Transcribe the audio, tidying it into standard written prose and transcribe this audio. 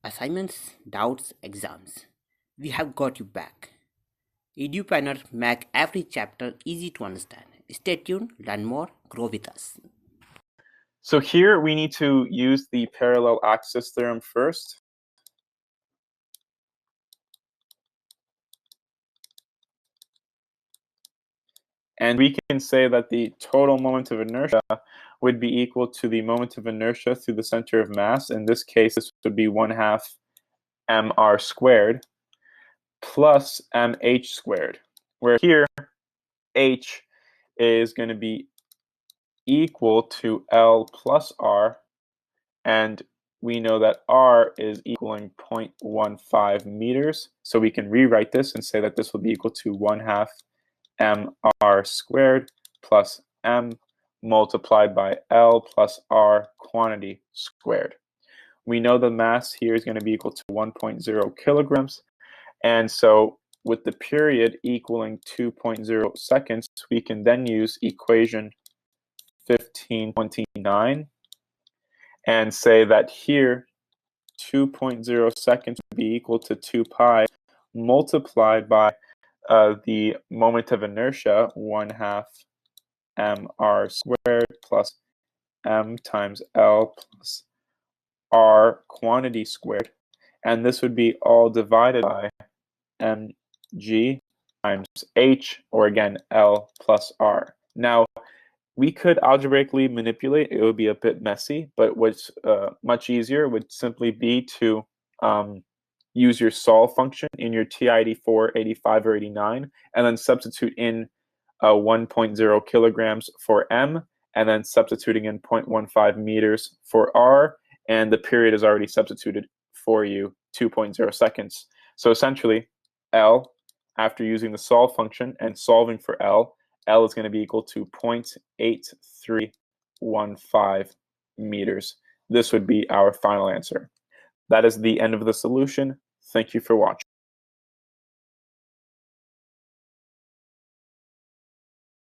assignments, doubts, exams. We have got you back. EduPlanner make every chapter easy to understand. Stay tuned, learn more, grow with us. So here we need to use the parallel axis theorem first. And we can say that the total moment of inertia would be equal to the moment of inertia through the center of mass. In this case, this would be 1/2 mr squared plus mh squared, where here h is going to be equal to L plus R, and we know that R is equaling 0.15 meters. So we can rewrite this and say that this will be equal to 1/2 mr squared plus m multiplied by L plus R quantity squared. We know the mass here is going to be equal to 1.0 kilograms. And so with the period equaling 2.0 seconds, we can then use equation 1529 and say that here 2.0 seconds would be equal to 2 pi multiplied by the moment of inertia, 1/2 mr squared plus m times L plus R quantity squared. And this would be all divided by mg times h, or again, L plus R. Now, we could algebraically manipulate. It would be a bit messy, but what's much easier would simply be to use your solve function in your TI-84, 85, or 89, and then substitute in 1.0 kilograms for m, and then substituting in 0.15 meters for r, and the period is already substituted for you, 2.0 seconds. So essentially, L, after using the solve function and solving for L is going to be equal to 0.8315 meters. This would be our final answer. That is the end of the solution. Thank you for watching.